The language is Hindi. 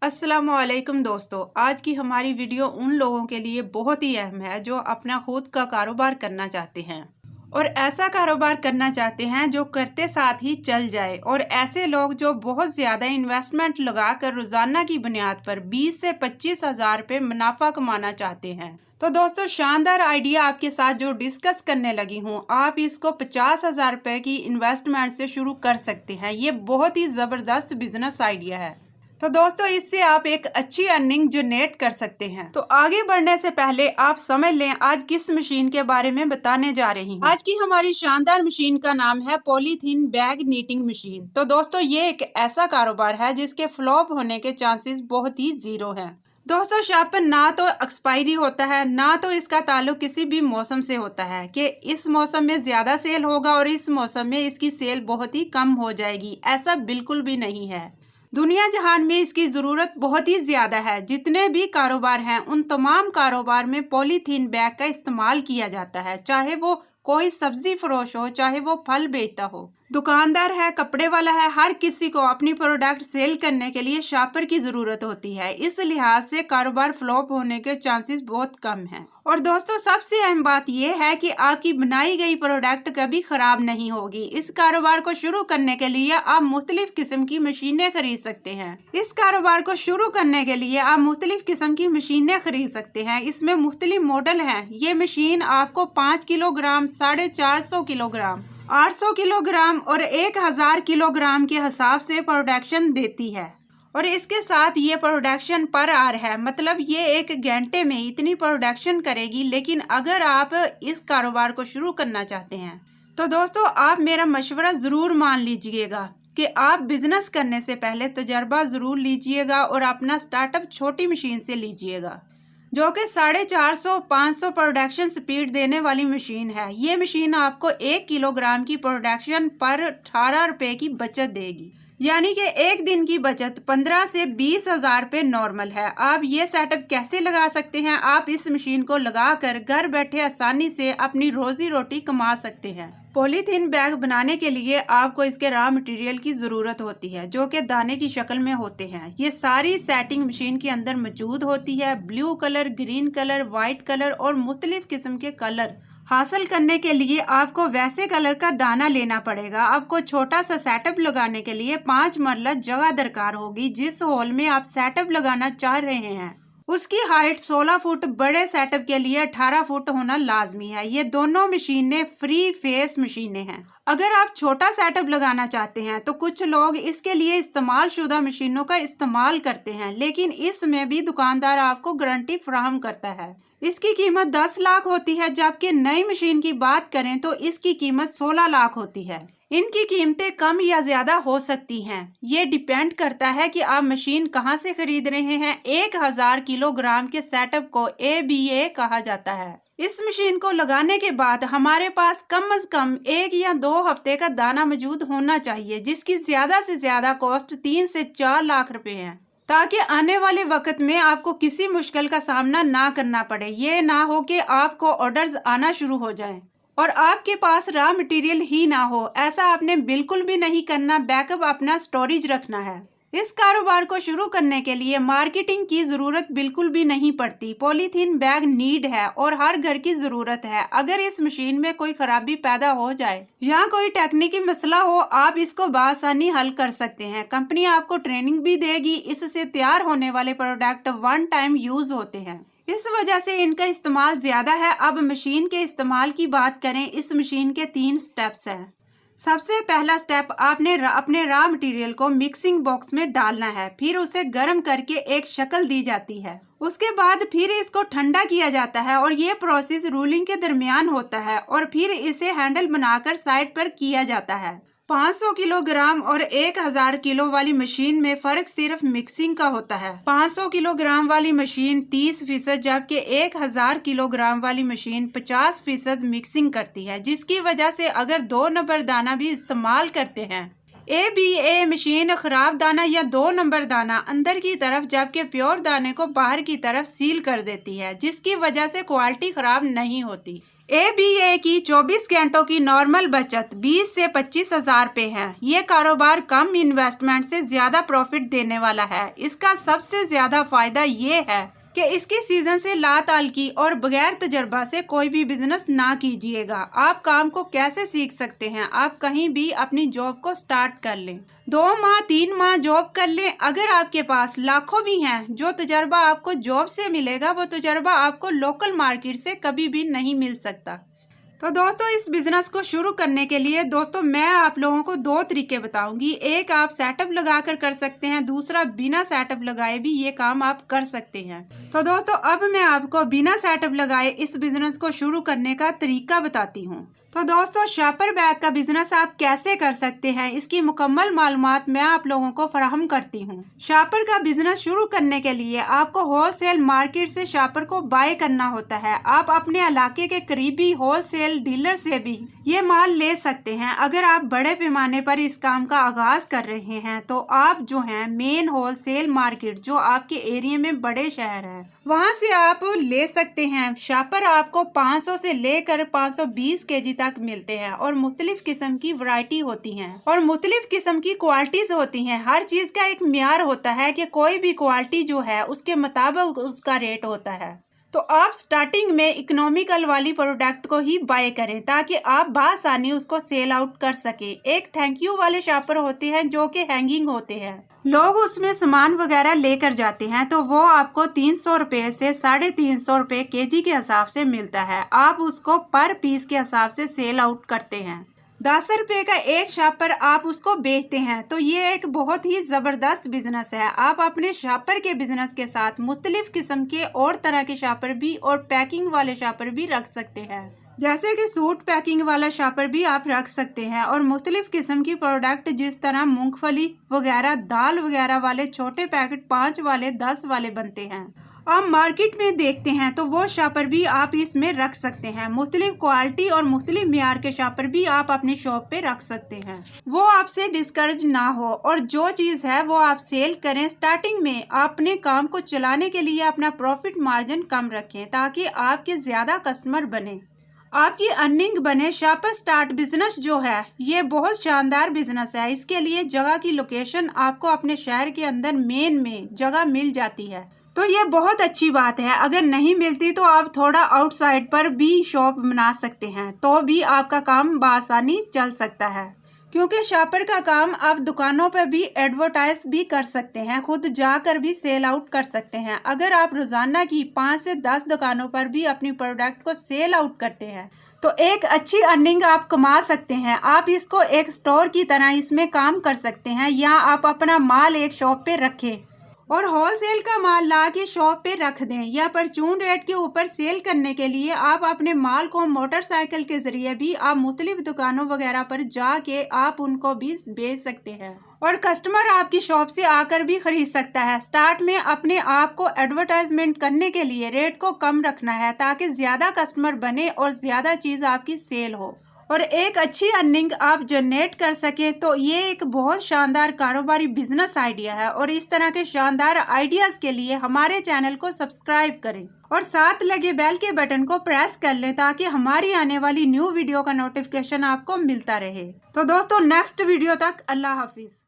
अस्सलामुअलैकुम दोस्तों, आज की हमारी वीडियो उन लोगों के लिए बहुत ही अहम है जो अपना खुद का कारोबार करना चाहते हैं और ऐसा कारोबार करना चाहते हैं जो करते साथ ही चल जाए। और ऐसे लोग जो बहुत ज़्यादा इन्वेस्टमेंट लगाकर रोज़ाना की बुनियाद पर 20 से 25 हज़ार रुपये मुनाफा कमाना चाहते हैं। तो दोस्तों, शानदार आइडिया आपके साथ जो डिस्कस करने लगी हूँ, आप इसको 50,000 रुपये की इन्वेस्टमेंट से शुरू कर सकते हैं। ये बहुत ही ज़बरदस्त बिजनेस आइडिया है। तो दोस्तों, इससे आप एक अच्छी अर्निंग जनरेट कर सकते हैं। तो आगे बढ़ने से पहले आप समझ लें आज किस मशीन के बारे में बताने जा रही हूँ। आज की हमारी शानदार मशीन का नाम है पॉलीथीन बैग नीटिंग मशीन। तो दोस्तों, ये एक ऐसा कारोबार है जिसके फ्लॉप होने के चांसेस बहुत ही जीरो हैं। दोस्तों, शॉप पर ना तो एक्सपायरी होता है, ना तो इसका ताल्लुक किसी भी मौसम से होता है कि इस मौसम में ज्यादा सेल होगा और इस मौसम में इसकी सेल बहुत ही कम हो जाएगी। ऐसा बिल्कुल भी नहीं है। दुनिया जहान में इसकी ज़रूरत बहुत ही ज़्यादा है। जितने भी कारोबार हैं उन तमाम कारोबार में पॉलीथीन बैग का इस्तेमाल किया जाता है, चाहे वो कोई सब्जी फरोश हो, चाहे वो फल बेचता हो, दुकानदार है, कपड़े वाला है, हर किसी को अपनी प्रोडक्ट सेल करने के लिए शॉपर की ज़रूरत होती है। इस लिहाज से कारोबार फ्लॉप होने के चांसेस बहुत कम हैं। और दोस्तों, सबसे अहम बात यह है कि आपकी बनाई गई प्रोडक्ट कभी ख़राब नहीं होगी। इस कारोबार को शुरू करने के लिए आप मुख्तलिफ किस्म की मशीनें खरीद सकते हैं। इस कारोबार को शुरू करने के लिए आप मुख्तलिफ किस्म की मशीनें खरीद सकते हैं। इसमें मुख्तलिफ मॉडल हैं। ये मशीन आपको 5 किलोग्राम, 450 किलोग्राम, 800 किलोग्राम और 1000 किलोग्राम के हिसाब से प्रोडक्शन देती है। और इसके साथ ये प्रोडक्शन पर आवर है, मतलब ये एक घंटे में इतनी प्रोडक्शन करेगी। लेकिन अगर आप इस कारोबार को शुरू करना चाहते हैं तो दोस्तों, आप मेरा मशवरा ज़रूर मान लीजिएगा कि आप बिजनेस करने से पहले तजर्बा ज़रूर लीजिएगा और अपना स्टार्टअप छोटी मशीन से लीजिएगा जो कि 450-500 प्रोडक्शन स्पीड देने वाली मशीन है। ये मशीन आपको 1 किलोग्राम की प्रोडक्शन पर 18 रुपये की बचत देगी, यानी कि एक दिन की बचत 15 से 20 हज़ार रुपये नॉर्मल है। आप ये सेटअप कैसे लगा सकते हैं? आप इस मशीन को लगाकर घर बैठे आसानी से अपनी रोजी रोटी कमा सकते हैं। पॉलीथीन बैग बनाने के लिए आपको इसके रॉ मटेरियल की ज़रूरत होती है जो कि दाने की शक्ल में होते हैं। ये सारी सेटिंग मशीन के अंदर मौजूद होती है। Blue colour, green colour, white colour और मुख्तलिफ किस्म के कलर हासिल करने के लिए आपको वैसे कलर का दाना लेना पड़ेगा। आपको छोटा सा सेटअप लगाने के लिए 5 मरला जगह दरकार होगी। जिस हॉल में आप सेटअप लगाना चाह रहे हैं उसकी हाइट 16 फुट, बड़े सेटअप के लिए 18 फुट होना लाजमी है। ये दोनों मशीनें फ्री फेस मशीनें हैं। अगर आप छोटा सेटअप लगाना चाहते हैं तो कुछ लोग इसके लिए इस्तेमाल शुदा मशीनों का इस्तेमाल करते हैं, लेकिन इसमें भी दुकानदार आपको गारंटी फराहम करता है। इसकी कीमत 10 लाख होती है, जबकि नई मशीन की बात करें तो इसकी कीमत 16 लाख होती है। इनकी कीमतें कम या ज्यादा हो सकती हैं। ये डिपेंड करता है कि आप मशीन कहां से खरीद रहे हैं। 1000 किलोग्राम के सेटअप को ABA कहा जाता है। इस मशीन को लगाने के बाद हमारे पास कम से कम 1 या 2 हफ्ते का दाना मौजूद होना चाहिए, जिसकी ज्यादा से ज्यादा कॉस्ट 3 से 4 लाख रुपए है, ताकि आने वाले वक्त में आपको किसी मुश्किल का सामना ना करना पड़े। ये ना हो कि आपको ऑर्डर्स आना शुरू हो जाएं और आपके पास रॉ मटेरियल ही ना हो। ऐसा आपने बिल्कुल भी नहीं करना। बैकअप अपना स्टोरेज रखना है। इस कारोबार को शुरू करने के लिए मार्केटिंग की जरूरत बिल्कुल भी नहीं पड़ती। पॉलीथीन बैग नीड है और हर घर की जरूरत है। अगर इस मशीन में कोई खराबी पैदा हो जाए या कोई टेक्निकी मसला हो, आप इसको बआसानी हल कर सकते हैं। कंपनी आपको ट्रेनिंग भी देगी। इससे तैयार होने वाले प्रोडक्ट 1 टाइम यूज होते हैं, इस वजह से इनका इस्तेमाल ज्यादा है। अब मशीन के इस्तेमाल की बात करें। इस मशीन के 3 स्टेप्स हैं। सबसे पहला स्टेप, आपने अपने रॉ मटेरियल को मिक्सिंग बॉक्स में डालना है, फिर उसे गर्म करके एक शक्ल दी जाती है। उसके बाद फिर इसको ठंडा किया जाता है और ये प्रोसेस रूलिंग के दरमियान होता है और फिर इसे हैंडल बनाकर साइड पर किया जाता है। 500 किलोग्राम और 1000 किलो वाली मशीन में फर्क सिर्फ मिक्सिंग का होता है। 500 किलोग्राम वाली मशीन 30%, जबकि 1000 किलोग्राम वाली मशीन 50% मिक्सिंग करती है, जिसकी वजह से अगर 2 नंबर दाना भी इस्तेमाल करते हैं ABA मशीन खराब दाना या 2 नंबर दाना अंदर की तरफ जबकि प्योर दाने को बाहर की तरफ सील कर देती है, जिसकी वजह से क्वालिटी खराब नहीं होती। ABA की 24 घंटों की नॉर्मल बचत 20 से 25 हजार रुपये है। ये कारोबार कम इन्वेस्टमेंट से ज़्यादा प्रॉफिट देने वाला है। इसका सबसे ज़्यादा फायदा ये है कि इसकी सीजन से लाताल्लुकी और बगैर तजर्बा से कोई भी बिजनेस ना कीजिएगा। आप काम को कैसे सीख सकते हैं? आप कहीं भी अपनी जॉब को स्टार्ट कर लें, 2 माह 3 माह जॉब कर लें। अगर आपके पास लाखों भी हैं, जो तजर्बा आपको जॉब से मिलेगा वो तजर्बा आपको लोकल मार्केट से कभी भी नहीं मिल सकता। तो दोस्तों, इस बिज़नेस को शुरू करने के लिए दोस्तों मैं आप लोगों को 2 तरीके बताऊंगी। एक, आप सेटअप लगाकर कर सकते हैं, दूसरा बिना सेटअप लगाए भी ये काम आप कर सकते हैं। तो दोस्तों, अब मैं आपको बिना सेटअप लगाए इस बिज़नेस को शुरू करने का तरीका बताती हूँ। तो दोस्तों, शॉपर बैग का बिजनेस आप कैसे कर सकते हैं, इसकी मुकम्मल मालूमात मैं आप लोगों को फराहम करती हूँ। शॉपर का बिजनेस शुरू करने के लिए आपको होलसेल मार्केट से शॉपर को बाय करना होता है। आप अपने इलाके के करीबी होलसेल डीलर से भी ये माल ले सकते हैं। अगर आप बड़े पैमाने पर इस काम का आगाज कर रहे हैं तो आप जो है मेन होलसेल मार्केट जो आपके एरिया में बड़े शहर है वहां से आप ले सकते हैं। शॉपर आपको 500 से लेकर 520 केजी तक मिलते हैं और मुख्तलिफ किस्म की वैरायटी होती हैं और मुख्तलिफ किस्म की क्वालिटीज होती हैं। हर चीज का एक म्यार होता है कि कोई भी क्वालिटी जो है उसके मुताबिक उसका रेट होता है। तो आप स्टार्टिंग में इकोनॉमिकल वाली प्रोडक्ट को ही बाय करें ताकि आप बासानी उसको सेल आउट कर सके। एक थैंक यू वाले शॉपर होते हैं जो कि हैंगिंग होते हैं, लोग उसमें सामान वगैरह लेकर जाते हैं, तो वो आपको 300 रुपये से 350 रुपये केजी के हिसाब से मिलता है। आप उसको पर पीस के हिसाब से सेल आउट करते हैं। 10 रुपये का एक शॉपर आप उसको बेचते हैं, तो ये एक बहुत ही ज़बरदस्त बिजनेस है। आप अपने शॉपर के बिजनेस के साथ मुख्तलिफ किस्म के और तरह के शॉपर भी और पैकिंग वाले शॉपर भी रख सकते हैं, जैसे कि सूट पैकिंग वाला शॉपर भी आप रख सकते हैं और मुख्तलिफ किस्म की प्रोडक्ट जिस तरह मूंगफली वगैरह, दाल वगैरह वाले छोटे पैकेट 5 वाले 10 वाले बनते हैं, आप मार्केट में देखते हैं, तो वो शॉपर भी आप इसमें रख सकते हैं। मुख्तलिफ क्वालिटी और मुख्तलिफ म्यार के शॉपर भी आप अपनी शॉप पे रख सकते हैं। वो आपसे डिस्करेज ना हो और जो चीज़ है वो आप सेल करें। स्टार्टिंग में अपने काम को चलाने के लिए अपना प्रॉफिट मार्जिन कम रखें ताकि आपके ज़्यादा कस्टमर बने, आपकी अर्निंग बने। शॉपर स्टार्ट बिजनेस जो है ये बहुत शानदार बिजनेस है। इसके लिए जगह की लोकेशन आपको अपने शहर के अंदर मेन में जगह मिल जाती है, तो ये बहुत अच्छी बात है। अगर नहीं मिलती तो आप थोड़ा आउटसाइड पर भी शॉप बना सकते हैं, तो भी आपका काम बआसानी चल सकता है। क्योंकि शॉपर का काम आप दुकानों पर भी एडवर्टाइज भी कर सकते हैं, खुद जाकर भी सेल आउट कर सकते हैं। अगर आप रोजाना की 5 से 10 दुकानों पर भी अपनी प्रोडक्ट को सेल आउट करते हैं तो एक अच्छी अर्निंग आप कमा सकते हैं। आप इसको एक स्टोर की तरह इसमें काम कर सकते हैं, या आप अपना माल एक शॉप पे रखें और होलसेल का माल ला के शॉप पे रख दें, या परचून रेट के ऊपर सेल करने के लिए आप अपने माल को मोटरसाइकिल के जरिए भी आप मुख्तलिफ दुकानों वगैरह पर जाके आप उनको भी बेच सकते हैं और कस्टमर आपकी शॉप से आकर भी खरीद सकता है। स्टार्ट में अपने आप को एडवर्टाइजमेंट करने के लिए रेट को कम रखना है ताकि ज़्यादा कस्टमर बने और ज़्यादा चीज़ आपकी सेल हो और एक अच्छी अर्निंग आप जनरेट कर सकें। तो ये एक बहुत शानदार कारोबारी बिजनेस आइडिया है और इस तरह के शानदार आइडियाज़ के लिए हमारे चैनल को सब्सक्राइब करें और साथ लगे बेल के बटन को प्रेस कर लें ताकि हमारी आने वाली न्यू वीडियो का नोटिफिकेशन आपको मिलता रहे। तो दोस्तों, नेक्स्ट वीडियो तक अल्लाह हाफिज़।